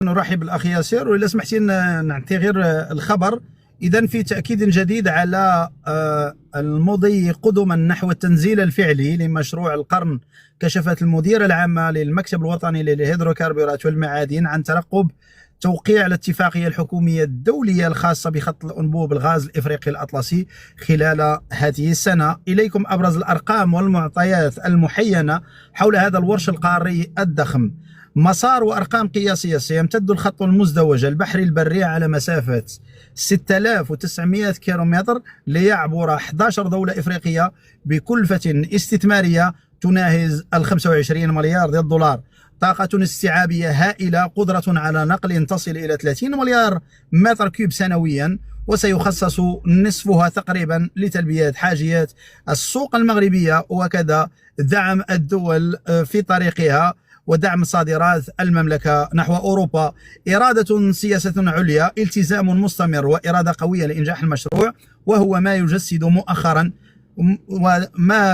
نرحب بالأخ ياسر، وإلا سمحتي نعطي غير الخبر. إذا في تأكيد جديد على المضي قدما نحو التنزيل الفعلي لمشروع القرن، كشفت المديرة العامة للمكتب الوطني للهيدروكربورات والمعادن عن ترقب توقيع الاتفاقية الحكومية الدولية الخاصة بخط الأنبوب الغاز الإفريقي الأطلسي خلال هذه السنة. إليكم أبرز الأرقام والمعطيات المحينة حول هذا الورش القاري الضخم. مسار وأرقام قياسية: سيمتد الخط المزدوج البحري البري على مسافة 6900 كيلومتر ليعبر 11 دولة إفريقية بكلفة استثمارية تناهز 25 مليار دولار. طاقة استيعابية هائلة، قدرة على نقل تصل إلى 30 مليار متر كيوب سنويا، وسيخصص نصفها تقريبا لتلبية حاجيات السوق المغربية، وكذا دعم الدول في طريقها ودعم صادرات المملكة نحو أوروبا. إرادة، سياسة عليا، التزام مستمر وإرادة قوية لإنجاح المشروع، وهو ما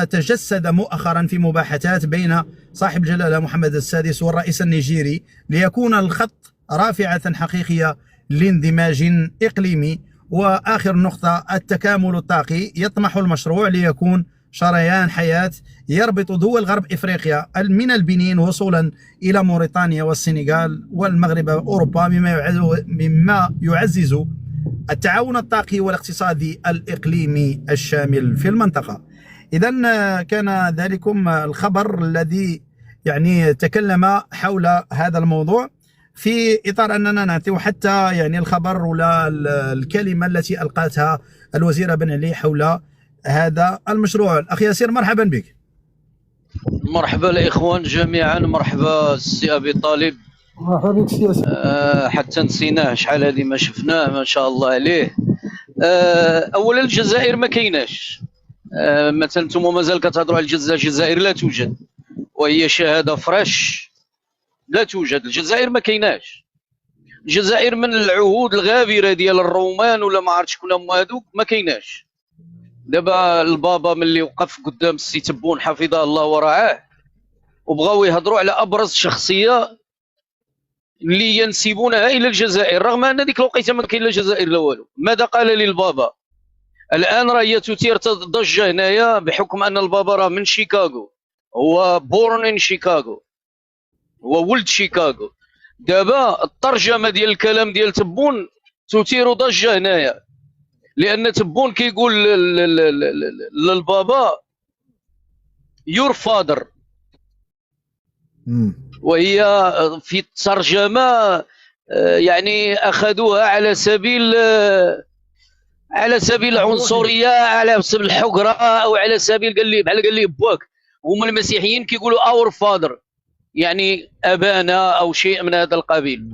تجسد مؤخرا في مباحثات بين صاحب الجلالة محمد السادس والرئيس النيجيري، ليكون الخط رافعة حقيقية لاندماج إقليمي. وآخر نقطة: التكامل الطاقي. يطمح المشروع ليكون شريان حياة يربط دول غرب إفريقيا من البنين وصولا إلى موريتانيا والسنغال والمغرب وأوروبا، مما يعزز التعاون الطاقي والاقتصادي الإقليمي الشامل في المنطقة. إذن كان ذلكم الخبر الذي تكلم حول هذا الموضوع، في إطار أننا نعطي حتى الخبر ولا الكلمة التي ألقتها الوزيرة بن علي حول هذا المشروع. الأخ ياسر، مرحبا بك. مرحبا الإخوان جميعا، مرحبا السي أبي طالب. مرحبا بك سي ياسر. حتى نسيناه، شحال هذه ما شفناه، ما شاء الله عليه. أولا الجزائر ما كايناش، مثلا نتوما مازال كتهضروا على الجزائر لا توجد، وهي شهادة فريش، لا توجد. الجزائر ما كايناش. الجزائر من العهود الغابرة ديال الرومان ولا ما عرفتش شكون هما هذوك، ما كايناش. دابا البابا ملي وقف قدام السي تبون حفظه الله ورعاه وبغاو يهضروا على ابرز شخصيه اللي ينسبونها الى الجزائر، رغم ان ديك الوقيته ما كاين لا جزائر لا والو. ماذا قال لي البابا؟ الان راه هي تثير ضجه هنايا بحكم ان البابا راه من شيكاغو، هو بورن ان شيكاغو، هو ولد شيكاغو. دابا الترجمه ديال الكلام ديال تبون تثير ضجه هنايا، لأن تبون كيقول للبابا يور فادر، وهي في الترجمة أخذوها على سبيل العنصرية، على سبيل الحقرة، أو على سبيل قال لي باك. هما المسيحيين كيقولوا اور فادر، يعني أبانا أو شيء من هذا القبيل.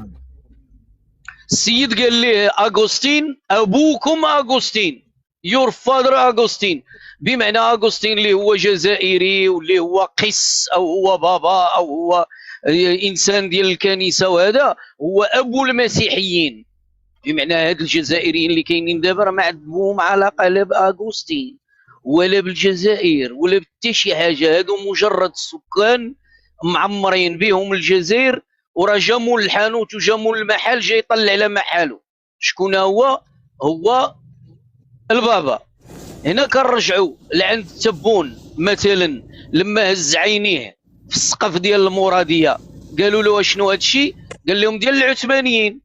السيد قال ليه أغسطين أبوكم أغسطين، يور فادر أغسطين، بمعنى أغسطين اللي هو جزائري واللي هو قس أو هو بابا أو هو إنسان ديال الكنيسة، وهذا هو أبو المسيحيين. بمعنى هاد الجزائريين اللي كاينين دابا راه ما عندهم علاقة لا بأغسطين ولا بالجزائر ولا بحتى شي حاجة، هادو مجرد سكان معمرين بهم الجزائر، وراه جامو الحانوت وجامو المحل جاي يطلع على محالو. شكون هو؟ هو البابا. هنا كنرجعوا لعند تبون مثلا، لما هز عينيه في السقف ديال المراديه قالوا له شنو هادشي؟ قال لهم ديال العثمانيين.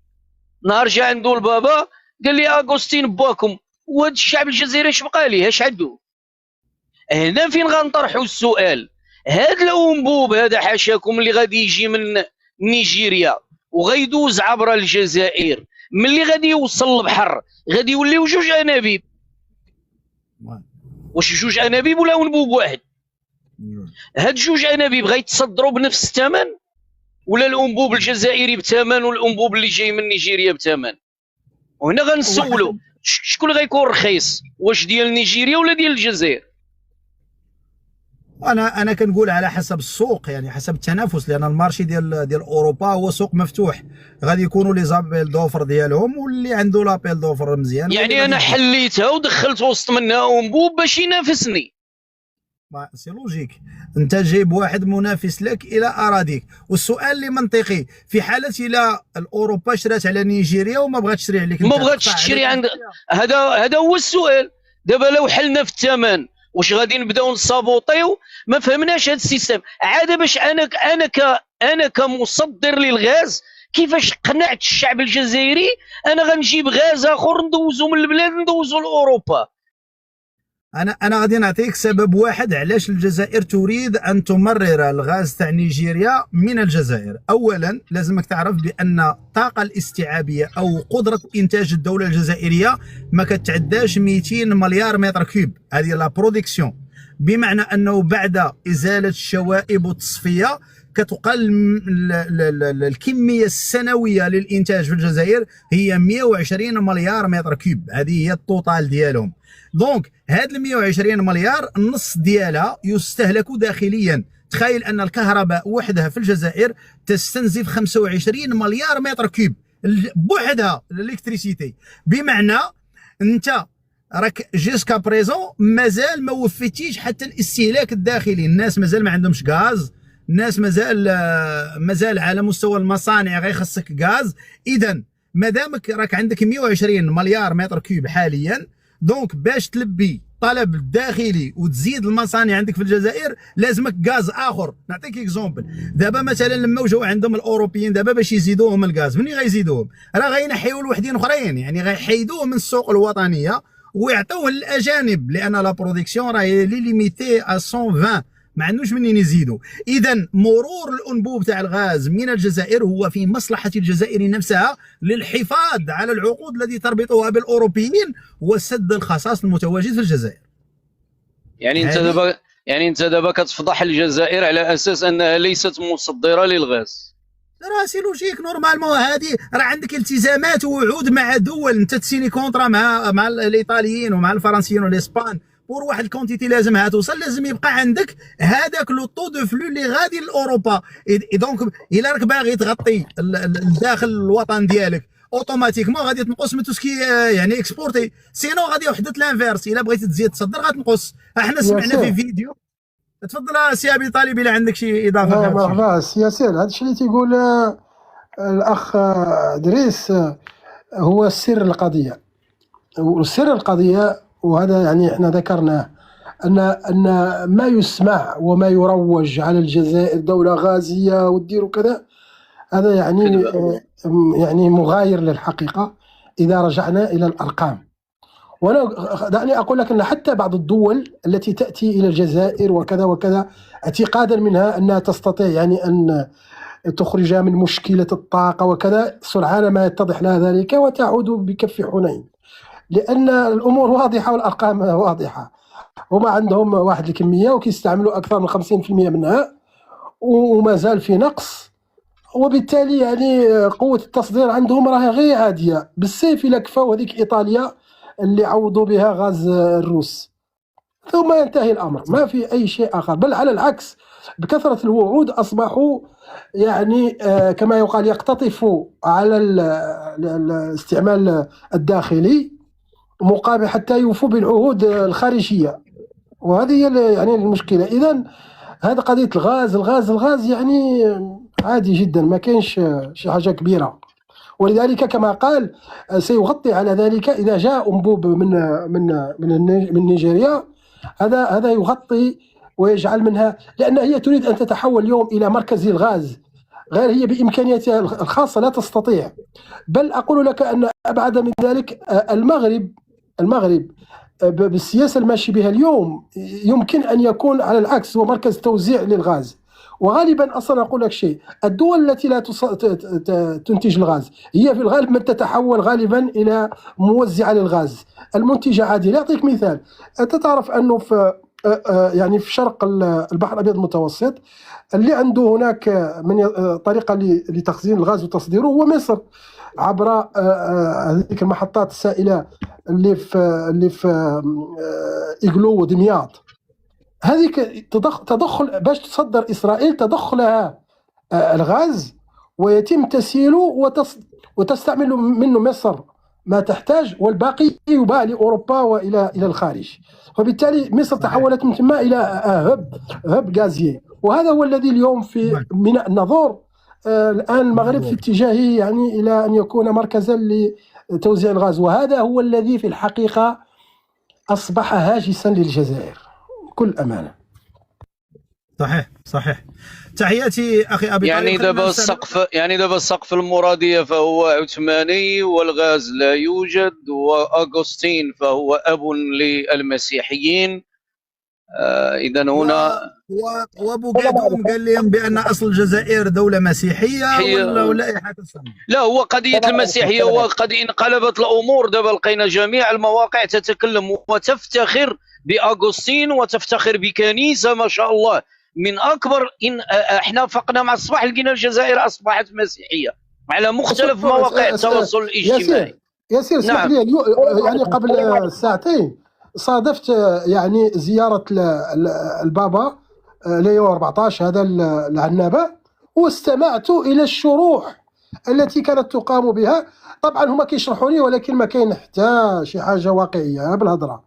نهار جا عنده البابا قال لي اغسطين باكم، وهاد الشعب الجزائري اش بقى ليه؟ اش عنده؟ هنا فين غنطرحوا السؤال. هاد الانبوب هذا حاشاكم اللي غادي يجي من نيجيريا وغيدوز عبر الجزائر، ملي غادي يوصل البحر غادي يوليو جوج انابيب. واش جوج انابيب ولا انبوب واحد؟ هاد جوج انابيب غيتصدروا بنفس الثمن، ولا الانبوب الجزائري بثمن والانبوب اللي جاي من نيجيريا بثمن؟ وهنا غنسولوا شكون غيكون رخيص، واش ديال نيجيريا ولا ديال الجزائر؟ انا كنقول على حسب السوق، حسب التنافس، لان المارشي ديال اوروبا هو سوق مفتوح، غادي يكونوا لي زابيل دوفر ديالهم، واللي عنده لابيل دوفر مزيان. انا حليتها ودخلت وسط منها انبوب باش ينافسني. سي لوجيك، انت جايب واحد منافس لك الى اراضيك، والسؤال اللي منطقي في حاله الى الاوروبا شرات على نيجيريا وما بغات تشري عليك انت، ما بغاتش تشري عند، هذا هو السؤال. دابا لو حلنا في الثمن واش غادي نبداو نصابوطيو؟ ما فهمناش هذا السيستم عاد. باش انا كمصدر للغاز كيفاش قنعت الشعب الجزائري انا غنجيب غاز اخر ندوزو من البلاد ندوزو لاوروبا؟ انا غادي نعطيك سبب واحد علاش الجزائر تريد ان تمرر الغاز تاع نيجيريا من الجزائر. اولا لازمك تعرف بان الطاقه الاستيعابيه او قدره انتاج الدوله الجزائريه ما كتعداش 200 مليار متر كوب، هذه لا برودكسيون، بمعنى انه بعد ازاله الشوائب والتصفيه كتقل الكميه السنويه للانتاج في الجزائر هي 120 مليار متر كوب، هذه هي التوتال ديالهم. دونك هاد ال 120 مليار النص ديالها يستهلك داخليا. تخيل ان الكهرباء وحدها في الجزائر تستنزف 25 مليار متر كوب بوحدها الالكتريسيتي، بمعنى انت راك جيسكا بريزون مازال ما وفيتيش حتى الاستهلاك الداخلي. الناس مازال ما عندهمش غاز، الناس مازال على مستوى المصانع غيخصك غاز. اذا مادامك راك عندك 120 مليار متر كوب حاليا، دونك باش تلبي طلب الداخلي وتزيد المصانع عندك في الجزائر لازمك غاز اخر. نعطيك اكزومبل، دابا مثلا لما وجاو عندهم الاوروبيين دابا باش يزيدوهم الغاز، منين غيزيدوهم؟ راه غينحيو لوحدين اخرين، يعني غيحيدوه من السوق الوطنيه ويعطوه للاجانب، لان لا برودكسيون راهي لي ليميتي ا 120، ما عندوش منين يزيدوا. اذا مرور الانبوب تاع الغاز من الجزائر هو في مصلحه الجزائر نفسها للحفاظ على العقود التي تربطها بالاوروبيين وسد الخصاص المتواجد في الجزائر. يعني انت دابا كتفضح الجزائر على اساس انها ليست مصدره للغاز. راسي لوجيك نورمالمون، هذه راه عندك التزامات ووعود مع دول، انت تسيني كونطرا مع الايطاليين ومع الفرنسيين والاسبان بور واحد الكونتيتي لازمها توصل، لازم يبقى عندك هذاك لو طو دو فلو اللي غادي لاوروبا. دونك الا راك باغي تغطي الداخل الوطن ديالك اوتوماتيكمون غادي تنقص من توسكي يعني اكسبورتي، سينو غادي يحدث لانفيرس، الا بغيتي تزيد تصدر غتنقص. احنا سمعنا في فيديو. تفضل سي ابي طالب الا عندك شي اضافه. مرحبا سي ياسر، هذا الشيء اللي تيقول الاخ ادريس هو سر القضيه. وسر القضيه وهذا يعني احنا ذكرناه ان ما يسمع وما يروج على الجزائر دوله غازيه ودير وكذا، هذا يعني مغاير للحقيقه اذا رجعنا الى الارقام. وانا دعني اقول لك ان حتى بعض الدول التي تاتي الى الجزائر وكذا وكذا اعتقادا منها انها تستطيع يعني ان تخرج من مشكله الطاقه وكذا، سرعان ما يتضح لها ذلك وتعود بكف حنين، لان الامور واضحه والارقام واضحه. هما عندهم واحد الكميه وكيستعملوا اكثر من 50% منها وما زال في نقص، وبالتالي يعني قوه التصدير عندهم راهي غير عاديه. بالسيف الا كفاو هذيك ايطاليا اللي عوضوا بها غاز الروس ثم ينتهي الامر، ما في اي شيء اخر. بل على العكس، بكثره الوعود اصبحوا يعني كما يقال يقتطفوا على الاستعمال الداخلي مقابل حتى يوفوا بالعهود الخارجيه، وهذه هي يعني المشكله. اذا هذا قضيه الغاز يعني عادي جدا، ما كاينش شي حاجه كبيره. ولذلك كما قال سيغطي على ذلك اذا جاء انبوب من نيجيريا، هذا يغطي ويجعل منها، لان هي تريد ان تتحول اليوم الى مركز للغاز، غير هي بامكانياتها الخاصه لا تستطيع. بل اقول لك ان ابعد من ذلك، المغرب بالسياسه الماشي بها اليوم يمكن ان يكون على العكس هو مركز توزيع للغاز. وغالبا اصلا اقول لك شيء، الدول التي لا تنتج الغاز هي في الغالب من تتحول غالبا الى موزعه للغاز. المنتجه عادي. نعطيك مثال، انت تعرف انه في يعني في شرق البحر الابيض المتوسط اللي عنده هناك من طريقه لتخزين الغاز وتصديره هو مصر، عبر هذيك المحطات السائله اللي في إغلو ودمياط. هذيك تدخل باش تصدر اسرائيل تدخلها الغاز ويتم تسييله وتستعمل منه مصر ما تحتاج، والباقي يباع لاوروبا والى الخارج. وبالتالي مصر تحولت من ثم الى هب غازيي، وهذا هو الذي اليوم في ميناء الناظور. الان المغرب في اتجاهه يعني الى ان يكون مركزا لتوزيع الغاز، وهذا هو الذي في الحقيقه اصبح هاجسا للجزائر بكل امانه. صحيح. تحياتي اخي ابي يعني دابا السقف المراديه فهو عثماني، والغاز لا يوجد، واغسطين فهو اب للمسيحيين. اذا هنا وبوغادوم قال لهم بان اصل الجزائر دوله مسيحيه ولائحه الصمم. لا، هو قضيه المسيحيه، وقد انقلبت الامور. دابا لقينا جميع المواقع تتكلم وتفتخر باغسطين وتفتخر بكنيسه ما شاء الله من اكبر. احنا فقنا مع الصباح لقينا الجزائر اصبحت مسيحيه على مختلف مواقع التواصل الاجتماعي. ياسر اسمح لي، يعني قبل ساعتين صادفت يعني زياره البابا ليو 14 هذا العنابه، واستمعت الى الشروح التي كانت تقام بها. طبعا هما كيشرحوا لي، ولكن ما كاين حتى شي حاجه واقعيه بالهضره،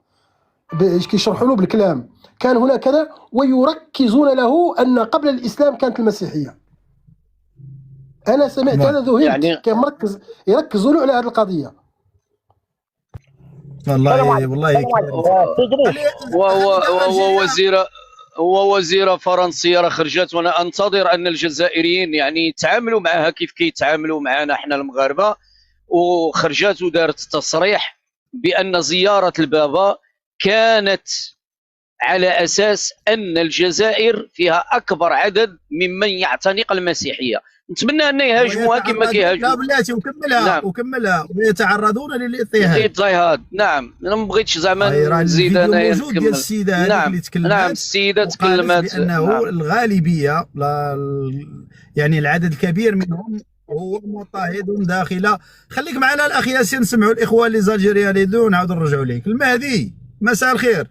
كيشرحوا له بالكلام. كان هنا كذا، ويركزون له ان قبل الاسلام كانت المسيحيه. انا سمعت هذا ذهلت، يعني كان مركز يركزوا له على هذه القضيه. والله هو وزيره فرنسيه راه خرجت، وانا انتظر ان الجزائريين يعني يتعاملوا معها كيف كيتعاملوا معنا احنا المغاربه. وخرجت ودارت تصريح بان زياره البابا كانت على اساس ان الجزائر فيها اكبر عدد ممن يعتنق المسيحيه. نتمنى ان يهاجموها كما كيهاجموا. لا بلاتي وكملها ويتعرضون للاضطهاد. نعم، انا ما بغيتش زعما نزيد انايا نكمل. ديال السيده هذيك اللي تكلمت، نعم السيده تكلمت بانه الغالبيه يعني العدد الكبير منهم هو مضطهد داخله. خليك معنا الاخ ياسين، نسمعوا الاخوه اللي زالجيريا اللي دون نعاودوا نرجعوا ليك. المهدي، مساء الخير.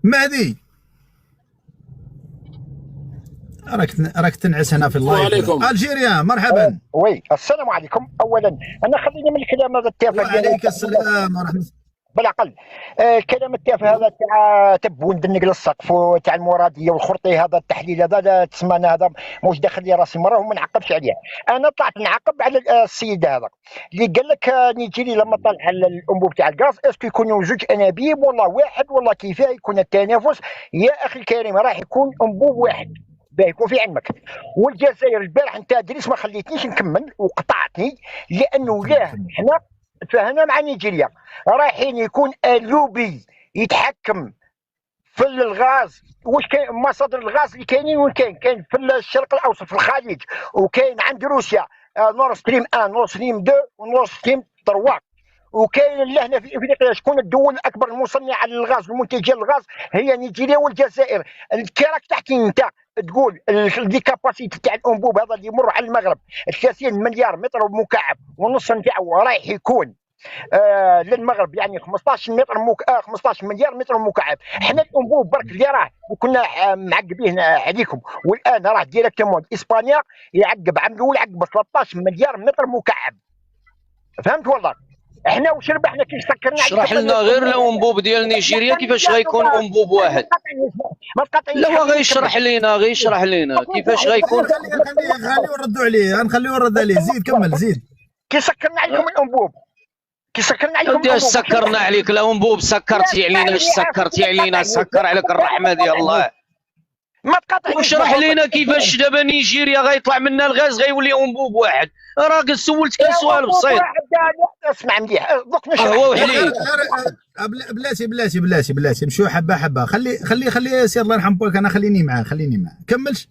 مهدي راك تنعس هنا في اللايف. عليكم الجيريا، مرحبا. وي السلام عليكم. اولا انا خليني من الكلام هذا التافه. وعليك السلام ورحمه الله. بالاقل كلام التافه هذا تاع تبون دنق للسقف وتاع المراديه والخرطي، هذا التحليل هذا تسمى هذا موش داخل لي راسي مره وما نعقبش عليه. انا طلعت نعقب على السيد هذا اللي قال لك نيجيري لما طلع على الانبوب تاع الغاز اسكو يكونوا جوج انابيب ولا واحد ولا كيفاه يكون التنافس. يا اخي الكريم راح يكون انبوب واحد باه يكون في علمك. والجزائر البارح انت دريس ما خليتنيش نكمل وقطعتني، لانه لا حنا تفاهمنا مع نيجيريا رايحين يكون اللوبي يتحكم في الغاز. واش كاين مصادر الغاز اللي كاينين؟ وين كاين في الشرق الاوسط في الخليج، وكاين عند روسيا نور ستريم 1 نور ستريم 2 ونور ستريم 3، وكاين لهنا في افريقيا شكون الدول الاكبر المصنعه للغاز والمنتجه للغاز؟ هي نيجيريا والجزائر. كراك تحكي انت تقول دي كاباسيتي تاع الانبوب هذا اللي يمر على المغرب 30 مليار متر مكعب ونص نتاعو رايح يكون للمغرب، يعني 15 مليار متر مكعب. حنا الانبوب برك اللي راه وكنا معقبين عليكم، والان راه ديريكتومون اسبانيا يعقب عام الاول عقب 13 مليار متر مكعب. فهمت والله؟ احنا واش ربحنا كي سكرنا؟ اشرح لنا غير الانبوب ديال نيجيريا كيفاش غيكون انبوب واحد. لا هو غيشرح لينا كيفاش غيكون. خليه نردوا عليه، غنخليه نرد عليه. زيد كمل زيد. كي سكرنا عليكم الانبوب، سكرنا عليك الانبوب، سكرتي علينا. اش سكرتي علينا؟ سكر عليك الرحمه ديال الله. ما تقاطعنيش. واشرح لينا كيفاش دابا نيجيريا غيطلع منها الغاز غيولي انبوب واحد. راك سولتك سؤال بسيط. اسمع مليح دوك نشرح. هو وحليك. بلاتي نمشيو حبه. خلي ياسر الله يرحم بوك. انا خليني معاه كملش.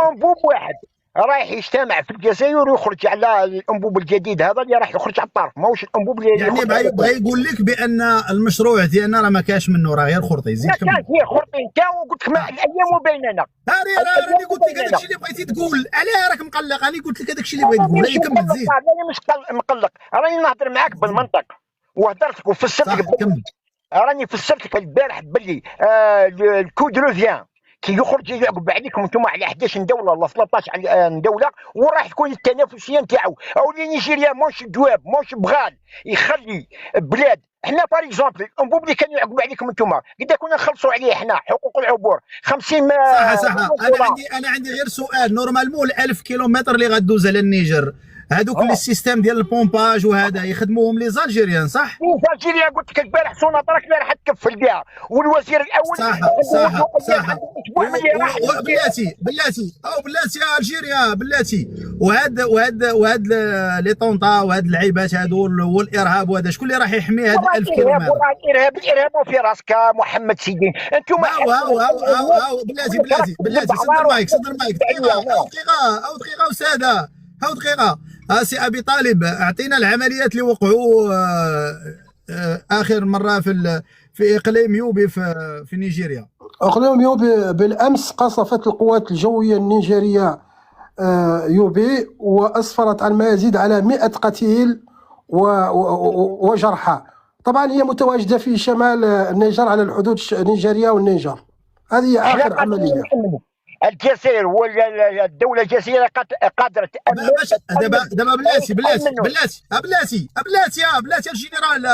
انبوب واحد رايح يجتمع في الجزائر ويخرج على الانبوب الجديد هذا اللي راح يخرج على الطرف، ماهوش الانبوب اللي يعني بغا يقول لك بان المشروع ديالنا راه ما كاش منه، راه غير خرطي. زيد كمل. كان فيه خرطي انت وقلت لك الايام وبيننا. راني قلت لك هذاك الشيء اللي بغيتي تقول. علاه راك مقلق؟ راني قلت لك هذاك الشيء اللي بغيت تقول. كمل زيد. راني مش مقلق، راني نهضر معاك بالمنطق وهضرت وفسرت لك. راني فسرت لك البارح باللي الكود روفيان كي يخرج يعقب عليكم انتم على 11 دوله ولا 13 دوله، وراح تكون التنافسيه نتاعو. او نيجيريا موش جواب موش بغال يخلي بلاد. احنا بار اكزومبل الانبوب اللي كان يعقب عليكم انتم قد كنا نخلصوا عليه احنا حقوق العبور 50 صح انا عندي غير سؤال. نورمالمون 1000 كيلومتر اللي غدوز على النيجر هذوك لي السيستيم ديال البومباج وهذا يخدموهم لي زالجيريان صح؟ الجزائريه قلت لك البارح سوناطرا البارح تكفل بها، والوزير الاول صح بلاتي الجيريا بلاتي. وهاد لي طونطا وهاد اللعيبات هادو والارهاب وهذا شكون اللي راح يحمي هاد 1000 كيلومتر؟ الارهاب في راسك محمد سيدي انتم. بلاتي صدر المايك دقيقه استاذه دقيقه. سي ابي طالب اعطينا العمليات اللي وقعوا اخر مره في اقليم يوبي في نيجيريا. اقليم يوبي بالامس قصفت القوات الجويه النيجيريه يوبي، واسفرت عن ما يزيد على 100 قتيل وجرحى. طبعا هي متواجده في شمال النيجر على الحدود نيجيريا والنيجر. هذه اخر عمليه. الجزائر ولا الدوله الجزائريه قادره تامن. دابا بلاتي الجنرال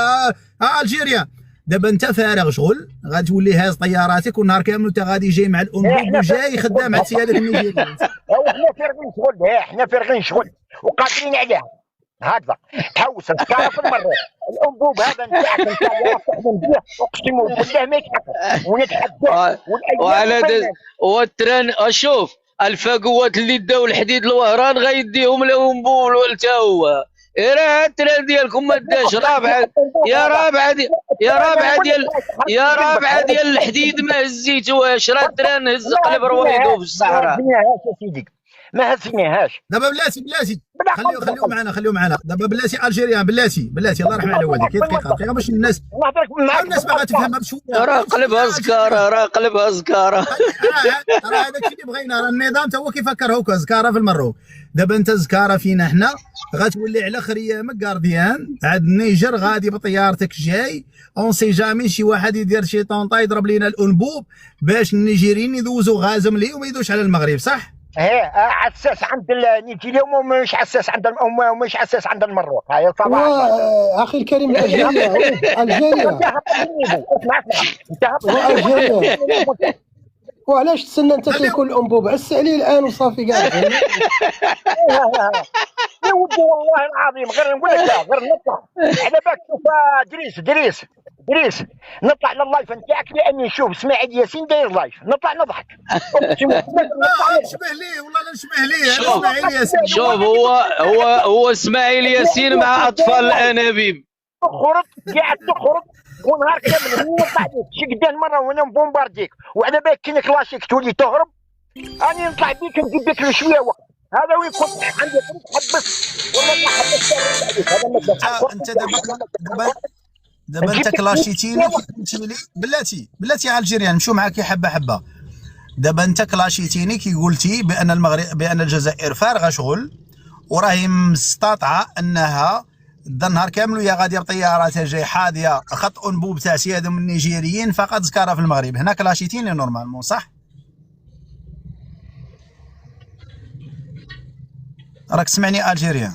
الجيريا. دابا انت فارغ شغل غتولي هاز طياراتك والنهار كامل انت غادي جاي مع الانبوب وجاي خدام مع السياده النيجيريين. احنا فارغين شغل وقادرين عليها. هكذا حوس السكاره في المره. الانبوب هذا نتاعك انت تخدم به اقسم بالله ما يتحقق ونتحدى. وعلى والتران اشوف الفقوات اللي داو الحديد الوهران غيديهم الانبوب حتى هو. راه التران ديالكم ما داش رابعه رابعه ديال الحديد ما هزيتوهاش. راه التران هز قلب رويدو في الصحراء. ما هزيناهاش. دابا بلاتي خليو معنا دابا بلاتي الجيريان بلاتي الله يرحم على والديك. دقيقه باش الناس باغا تفهمها بشويه. راه قلبها زكاره راه هذاك اللي بغينا. راه النظام تا هو كيفكر هكا زكاره في المروك. دابا انت زكاره فينا حنا غتولي على خريامك غارديان عاد النيجر غادي بطيارتك جاي اون سي جامي شي واحد يدير شي طونطا يضرب لينا الانبوب باش النيجيريين يدوزوا غازم ليه وما يدوش على المغرب صح؟ عساس عند نيجيريا ومش عساس عند ومش عساس عند المروك. هاي طبعا اخي الكريم الجزائر وعلاش تسنى انت تاكل الانبوب؟ عس عليه الان وصافي كاع. يا ودي والله العظيم غير نقول لك غير نطلع على بالك. شوف دريس نطلع لللايف نتاعك لاني نشوف اسماعيل ياسين داير لايف نطلع نضحك. نشبه ليه والله نشبه ليه اسماعيل ياسين. شوف هو اسماعيل ياسين مع اطفال الانابيب. تخرج ونهار كامل نطلع لك شي قدام مره وانا نبومبارديك وعلى بالك كي نكلاشيك تولي تهرب. راني نطلع بيك نجيب لك شويه وقت. هذا وين كنت عندي حبس والله ما حبست عليك. انت دابا انت كلاشيتيني كي بلاتي على الجيريان نمشيو معاك حبه. دابا انت كلاشيتيني كي قلتي بان الجزائر فارغه شغل وراهي مستطعه انها النهار كامل وهي غاديه بطياراتها جاي حاضيه خط انبوب تاع سيادهم النيجيريين فقط زكاره في المغرب. هنا كلاشيتيني نورمالمون صح؟ راك سمعني الجيريا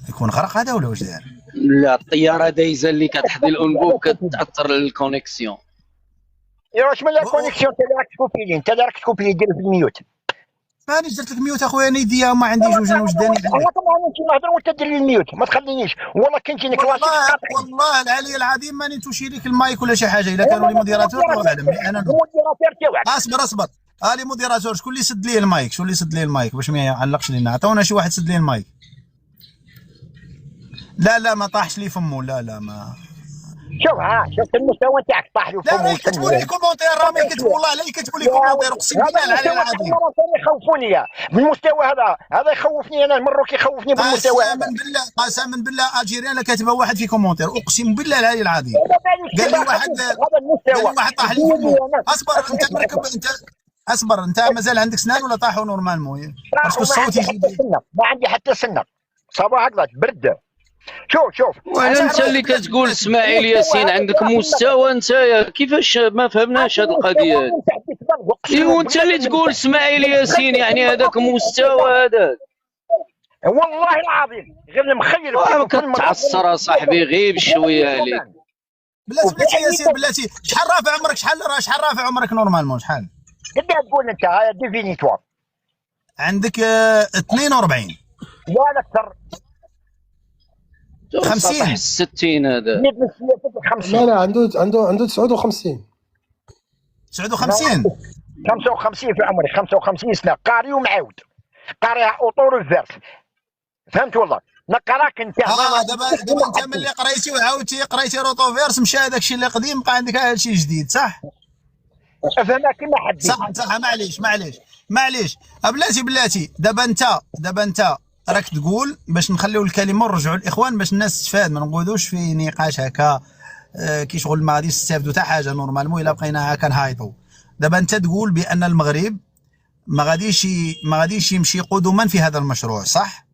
يكون غرق هذا ولا واش داير؟ لا الطياره دايزه اللي كتحضي الانبوب كتاثر الكونيكسيون. يا واش من لا كونيكسيون انت اللي راك تكوبي دير في الميوت. ماني درت لك ميوت اخويا انا يديا ما عنديش واش داني. انا طبعا انت نهضر وانت دير لي الميوت ما تخلينيش والله كنتي نكلاشيك. والله العلي العظيم ماني توشي لك المايك ولا شي حاجه. الا كانوا لي موديراتور الله اعلم. انا موديراتور تاعك اصبر لي موديراتور شكون اللي سد لي المايك باش ما يعلقش لينا. عطونا شي واحد سد لي المايك. لا ما طاحش لي فمو. لا ما شوف المستوى تاعك طاح له فمو. لا كتبوا لي كومونتير راهم يكتبوا والله لا يكتبوا لي كومونتير اقسم بالله العلي العظيم. يخوفوني بالمستوى هذا يخوفني انا المروكي يخوفني بالمستوى. قسما بالله الجيريان لا كاتبه واحد في كومونتير اقسم بالله العلي العظيم. قال لي واحد طاح لي فمو. اصبر انت مازال عندك سنان ولا طاحوا نورمالمون؟ باسكو الصوت يجي ما عندي حتى سنه صباح هكذا برد شوف وانا انت اللي كتقول اسماعيل ياسين عندك مستوى انت كيفاش ما فهمناش هذه القضيه هذه. ايوا انت اللي تقول اسماعيل ياسين يعني هذاك مستوى هذاك. والله العظيم غير مخير كتعصر اصاحبي غير بشويه عليك. بلاتي ياسين بلاتي شحال رافع عمرك شحال رافع عمرك نورمالمون شحال؟ قداش تقول انت ديفينيتوار؟ عندك 42 لا اكثر 50 60 هذا 50 لا عنده 59 55 في عمري 55 سنه قاري ومعاود قاريها اوطور الفيرس فهمت والله نقراك انت دابا انت ملي قريتي وعاودتي قريتي روتوفيرس مشى هذاك الشيء اللي قديم بقى عندك هذا الشيء جديد صح؟ فهمها كما حبيت صح معليش بلاتي دابا انت راك تقول باش نخليو الكلمه ونرجعوا للاخوان باش الناس تستفاد ما نقعدوش في نقاش هكا كي شغل ما غاديش نستافدوا حتى حاجه نورمالمون الا بقينا هكا نهايطوا. دابا انت تقول بان المغرب ما غاديش يمشي قدما في هذا المشروع صح؟